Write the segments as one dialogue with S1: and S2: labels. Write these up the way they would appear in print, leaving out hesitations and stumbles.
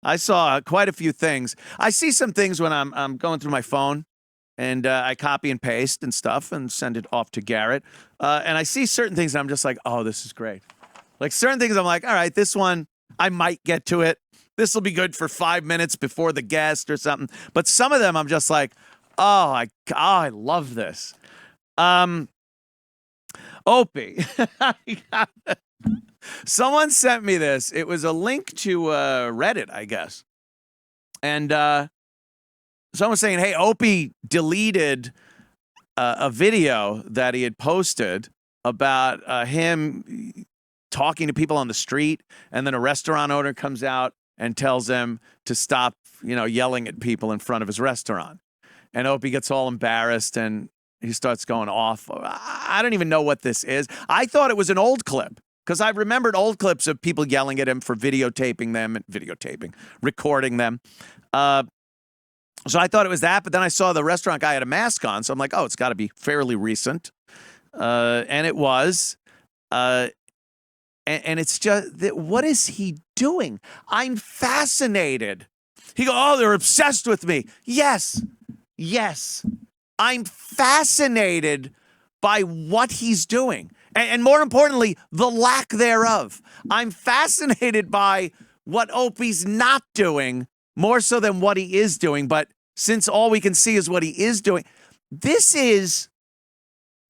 S1: I saw quite a few things. I see some things when I'm going through my phone, and I copy and paste and stuff and send it off to Garrett. And I see certain things, and I'm just like, oh, this is great. Like certain things, I'm like, all right, this one I might get to it. This will be good for 5 minutes before the guest or something. But some of them, I'm just like, I love this. Opie. Someone sent me this. It was a link to Reddit, I guess. And someone was saying, hey, Opie deleted a video that he had posted about him talking to people on the street, and then a restaurant owner comes out and tells him to stop, yelling at people in front of his restaurant. And Opie gets all embarrassed, and he starts going off. I don't even know what this is. I thought it was an old clip, because I remembered old clips of people yelling at him for recording them. So I thought it was that, but then I saw the restaurant guy had a mask on, so I'm like, oh, it's got to be fairly recent. And it was. And it's just, what is he doing? I'm fascinated. He goes, oh, they're obsessed with me. Yes. I'm fascinated by what he's doing. And more importantly, the lack thereof. I'm fascinated by what Opie's not doing, more so than what he is doing. But since all we can see is what he is doing, this is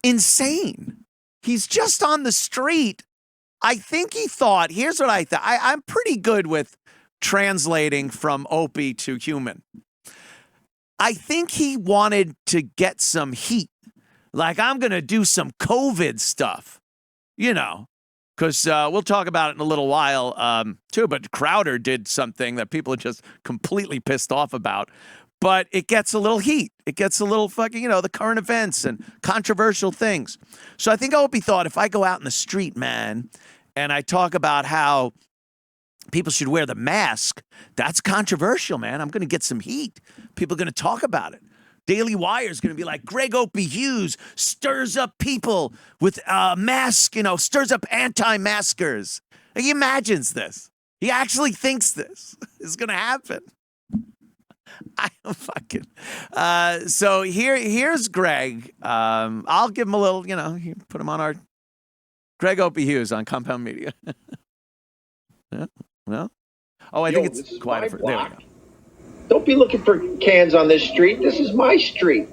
S1: insane. He's just on the street. I think he thought, here's what I thought. I'm pretty good with translating from Opie to human. I think he wanted to get some heat. Like, I'm going to do some COVID stuff, because we'll talk about it in a little while, too. But Crowder did something that people are just completely pissed off about. But it gets a little heat. It gets a little fucking, the current events and controversial things. So I think Opie thought, if I go out in the street, man, and I talk about how people should wear the mask, that's controversial, man. I'm going to get some heat. People are going to talk about it. Daily Wire is going to be like, Greg Opie Hughes stirs up people with mask, stirs up anti-maskers. He imagines this. He actually thinks this is going to happen. I don't fucking. So here's Greg. I'll give him a little, put him on our Greg Opie Hughes on Compound Media. Yeah, no? Oh, I think it's quiet. There we go.
S2: Don't be looking for cans on this street. This is my street.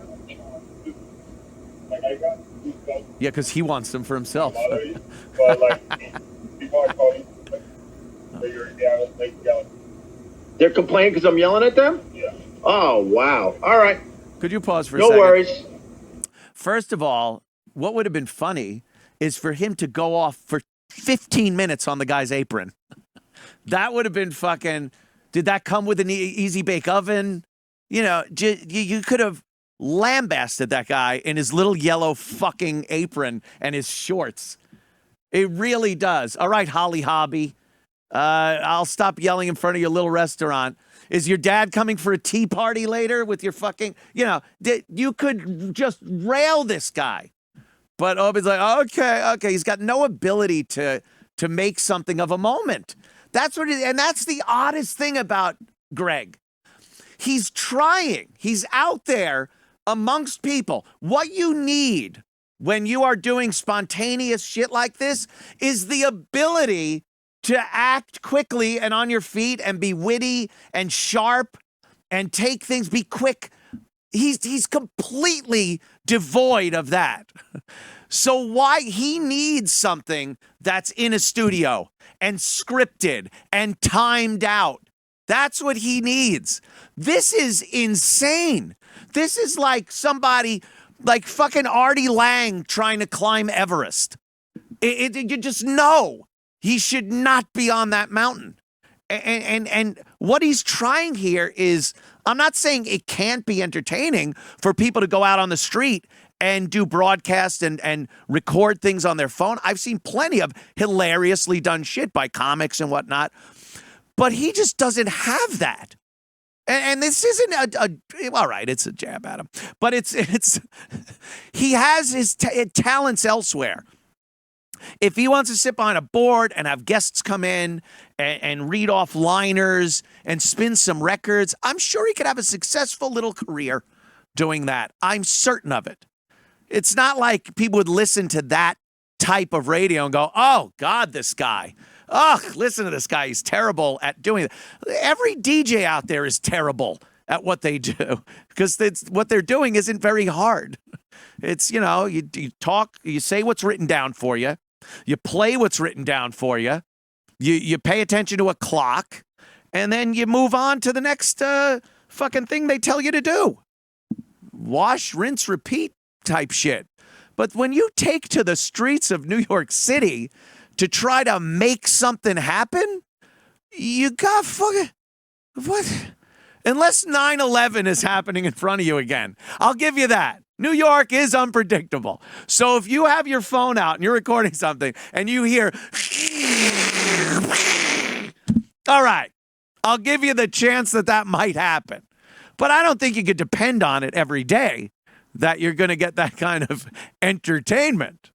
S1: Yeah, because he wants them for himself.
S2: They're complaining because I'm yelling at them? Yeah. Oh, wow. All right.
S1: Could you pause for a second?
S2: No worries.
S1: First of all, what would have been funny is for him to go off for 15 minutes on the guy's apron. That would have been fucking... Did that come with an easy bake oven? You could have lambasted that guy in his little yellow fucking apron and his shorts. It really does. All right, Holly Hobby. I'll stop yelling in front of your little restaurant. Is your dad coming for a tea party later with your fucking... you could just rail this guy. But Opie's like, okay. He's got no ability to make something of a moment. That's what and that's the oddest thing about Greg. He's trying. He's out there amongst people. What you need when you are doing spontaneous shit like this is the ability to act quickly and on your feet and be witty and sharp and take things, be quick. He's completely devoid of that. So why he needs something that's in a studio and scripted and timed out. That's what he needs. This is insane. This is like somebody like fucking Artie Lang trying to climb Everest. You just know he should not be on that mountain. And what he's trying here is, I'm not saying it can't be entertaining for people to go out on the street and do broadcasts and record things on their phone. I've seen plenty of hilariously done shit by comics and whatnot. But he just doesn't have that. And this isn't all right, it's a jab at him. But it's he has his talents elsewhere. If he wants to sit behind a board and have guests come in and read off liners and spin some records, I'm sure he could have a successful little career doing that. I'm certain of it. It's not like people would listen to that type of radio and go, oh, God, this guy. Ugh, listen to this guy. He's terrible at doing it. Every DJ out there is terrible at what they do because what they're doing isn't very hard. It's, you talk, you say what's written down for you. You play what's written down for you. You pay attention to a clock, and then you move on to the next fucking thing they tell you to do. Wash, rinse, repeat type shit. But when you take to the streets of New York City to try to make something happen, you got fucking... What? Unless 9/11 is happening in front of you again. I'll give you that. New York is unpredictable. So if you have your phone out and you're recording something and you hear... All right. I'll give you the chance that might happen. But I don't think you could depend on it every day that you're going to get that kind of entertainment.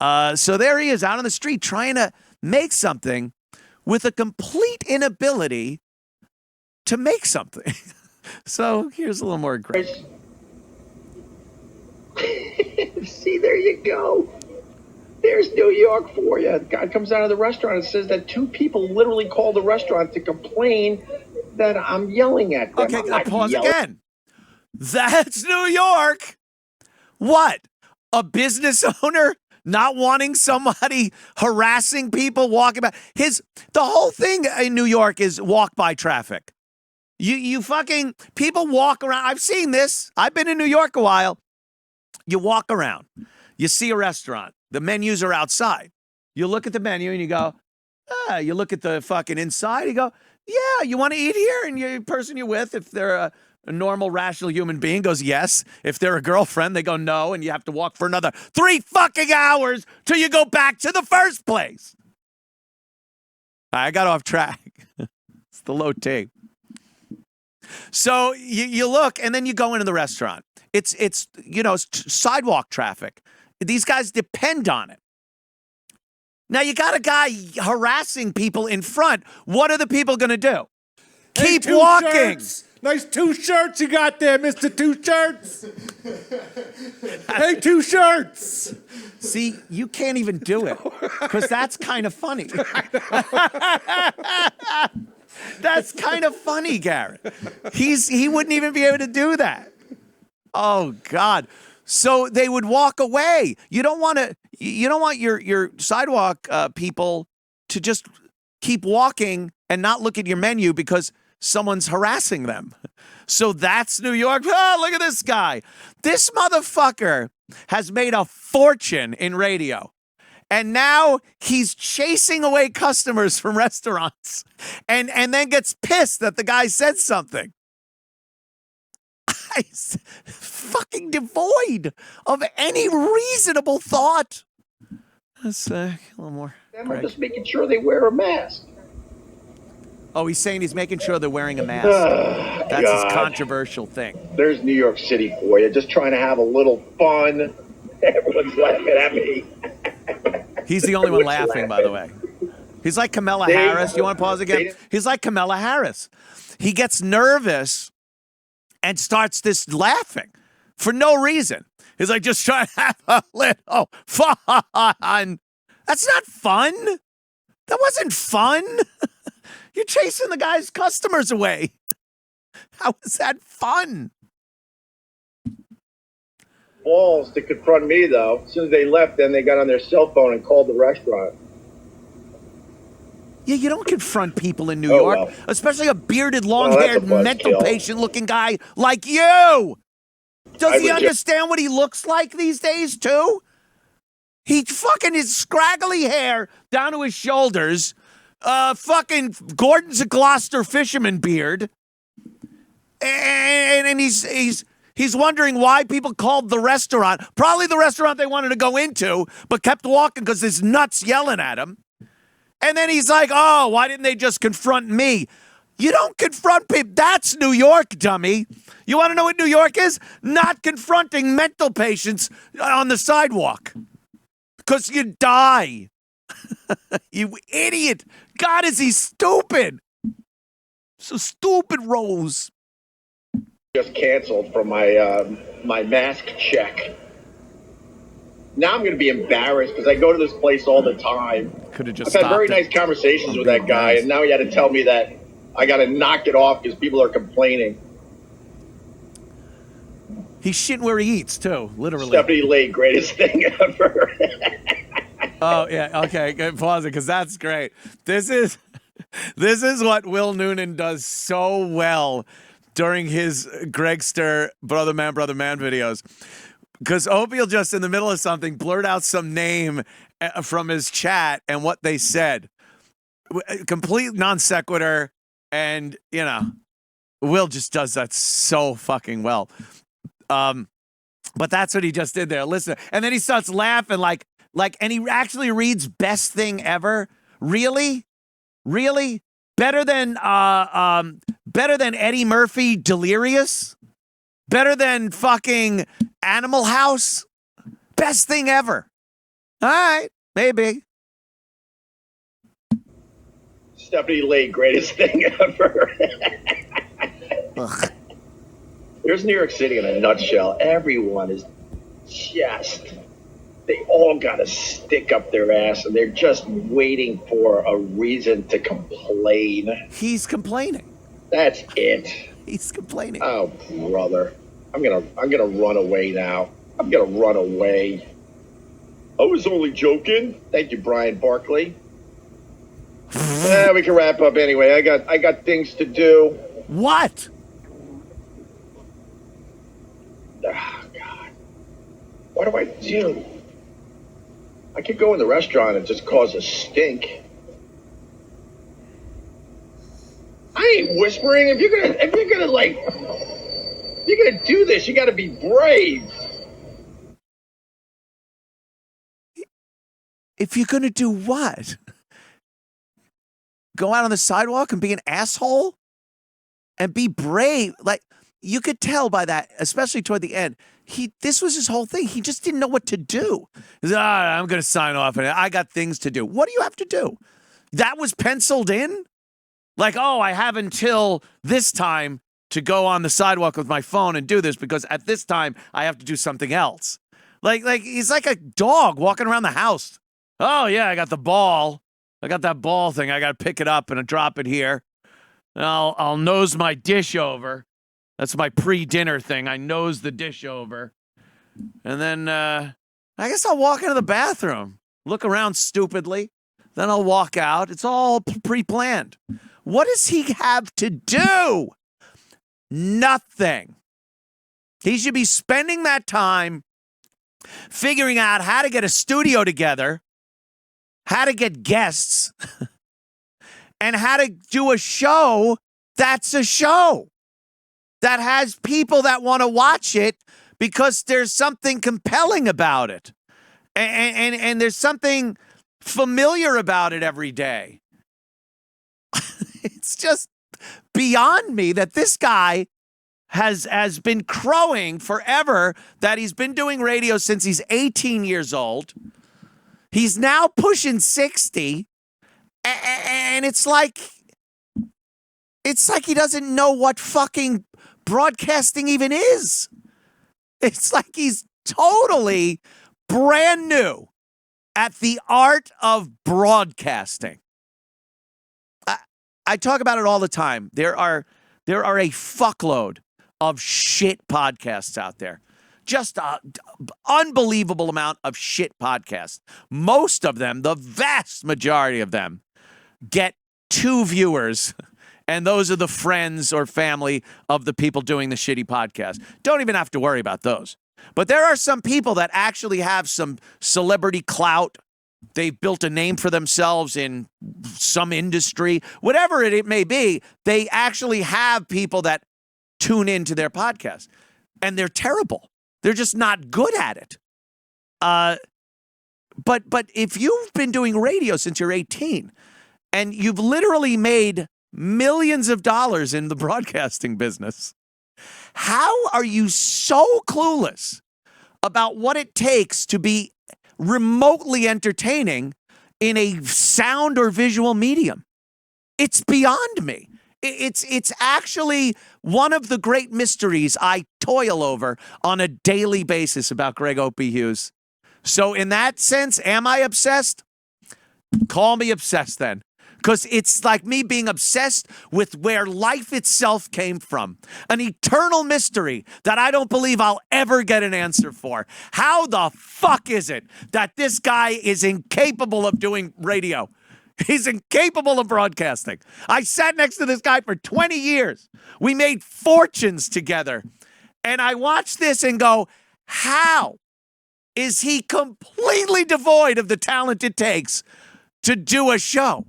S1: So there he is out on the street trying to make something with a complete inability to make something. So here's a little more great.
S2: See, there you go. There's New York for you. Guy comes out of the restaurant and says that 2 people literally called the restaurant to complain that I'm yelling at them.
S1: Okay, I'll pause again. That's New York. What? A business owner not wanting somebody harassing people walking by. The whole thing in New York is walk by traffic. You fucking people walk around. I've seen this. I've been in New York a while. You walk around. You see a restaurant. The menus are outside. You look at the menu and you go, you look at the fucking inside. You go, yeah, you want to eat here? And the person you're with, if they're a normal, rational human being, goes yes. If they're a girlfriend, they go no, and you have to walk for another 3 fucking hours till you go back to the first place. I got off track. It's the low tape. So you look, and then you go into the restaurant. It's sidewalk traffic. These guys depend on it. Now you got a guy harassing people in front. What are the people going to do? Keep walking.
S3: Shirts. Nice 2 shirts you got there, Mr. 2 shirts. Hey, 2 shirts.
S1: See, you can't even do it because that's kind of funny. That's kind of funny, Garrett. He wouldn't even be able to do that. Oh, God. So they would walk away. You don't want your sidewalk people to just keep walking and not look at your menu because someone's harassing them. So that's New York. Oh, look at this guy. This motherfucker has made a fortune in radio. And now he's chasing away customers from restaurants and then gets pissed that the guy said something. He's fucking devoid of any reasonable thought. Let's a little more.
S2: I'm just making sure they wear a mask.
S1: Oh, he's saying he's making sure they're wearing a mask. That's
S2: God.
S1: his controversial thing.
S2: There's New York City for you. Just trying to have a little fun. Everyone's laughing at me.
S1: He's the only one laughing, by the way. He's like Kamala Harris. You want to pause again? He's like Kamala Harris. He gets nervous and starts this laughing for no reason. He's like, just trying to have a little fun. That's not fun. That wasn't fun. You're chasing the guy's customers away. How is that fun?
S2: Balls to confront me, though. As soon as they left, then they got on their cell phone and called the restaurant.
S1: Yeah, you don't confront people in New York,
S2: well.
S1: Especially a bearded, long-haired, mental patient-looking guy like you. Does he understand what he looks like these days, too? He fucking his scraggly hair down to his shoulders, fucking Gordon's a Gloucester fisherman beard, and he's wondering why people called the restaurant, probably the restaurant they wanted to go into, but kept walking because his nuts yelling at him. And then he's like, oh, why didn't they just confront me? You don't confront people. That's New York, dummy. You want to know what New York is? Not confronting mental patients on the sidewalk. Because you die. You idiot. God, is he stupid. So stupid, Rose.
S2: Just canceled from my my mask check. Now I'm going to be embarrassed because I go to this place all the time.
S1: Could have just
S2: I've had very
S1: stopped it.
S2: nice conversations
S1: Don't
S2: with
S1: be
S2: that guy, and now he had to tell me that I got to knock it off because people are complaining.
S1: He's shitting where he eats, too, literally.
S2: Stephanie Lee, greatest thing ever.
S1: Oh, yeah, okay, good. Pause it, because that's great. This is what Will Noonan does so well during his Gregster Brother Man videos. Because Opie will just, in the middle of something, blurt out some name from his chat and what they said. Complete non sequitur, and, you know, Will just does that so fucking well. But that's what he just did there. Listen, and then he starts laughing like, and he actually reads best thing ever. Really? Better than Eddie Murphy Delirious? Better than fucking Animal House? Best thing ever. All right, maybe.
S2: Stephanie Lee, greatest thing ever.
S1: Ugh.
S2: Here's New York City in a nutshell. Everyone is they all got to stick up their ass, and they're just waiting for a reason to complain.
S1: He's complaining.
S2: That's it.
S1: He's complaining.
S2: Oh, brother. I'm gonna run away now. I'm gonna run away. I was only joking. Thank you, Brian Barkley. We can wrap up anyway. I got things to do.
S1: What?
S2: Oh, God. What do I do? I could go in the restaurant and just cause a stink. I ain't whispering. If you're gonna do this, you gotta be brave.
S1: If you're gonna do what? Go out on the sidewalk and be an asshole? And be brave? Like, you could tell by that, especially toward the end. This was his whole thing. He just didn't know what to do. He's like, I'm going to sign off, and I got things to do. What do you have to do? That was penciled in? Like, I have until this time to go on the sidewalk with my phone and do this because at this time I have to do something else. Like he's like a dog walking around the house. Oh, yeah, I got the ball. I got that ball thing. I got to pick it up and drop it here. And I'll nose my dish over. That's my pre-dinner thing. I nose the dish over. And then I guess I'll walk into the bathroom, look around stupidly. Then I'll walk out. It's all pre-planned. What does he have to do? Nothing. He should be spending that time figuring out how to get a studio together, how to get guests, and how to do a show that's a show that has people that want to watch it because there's something compelling about it. And there's something familiar about it every day. It's just beyond me that this guy has been crowing forever that he's been doing radio since he's 18 years old. He's now pushing 60. And it's like he doesn't know what fucking broadcasting even is. It's like he's totally brand new at the art of broadcasting. I talk about it all the time. There are a fuckload of shit podcasts out there. Just an unbelievable amount of shit podcasts. Most of them, the vast majority of them, get 2 viewers, and those are the friends or family of the people doing the shitty podcast. Don't even have to worry about those. But there are some people that actually have some celebrity clout. They've built a name for themselves in some industry, whatever it may be. They actually have people that tune into their podcast, and they're terrible. They're just not good at it. But if you've been doing radio since you're 18 and you've literally made millions of dollars in the broadcasting business, how are you so clueless about what it takes to be remotely entertaining in a sound or visual medium. It's beyond me. It's actually one of the great mysteries I toil over on a daily basis about Greg Opie Hughes. So in that sense, am I obsessed? Call me obsessed then. Because it's like me being obsessed with where life itself came from. An eternal mystery that I don't believe I'll ever get an answer for. How the fuck is it that this guy is incapable of doing radio? He's incapable of broadcasting. I sat next to this guy for 20 years. We made fortunes together. And I watch this and go, how is he completely devoid of the talent it takes to do a show?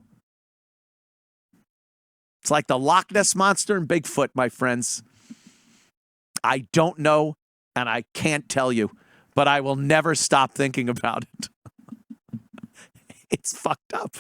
S1: It's like the Loch Ness Monster and Bigfoot, my friends. I don't know, and I can't tell you, but I will never stop thinking about it. It's fucked up.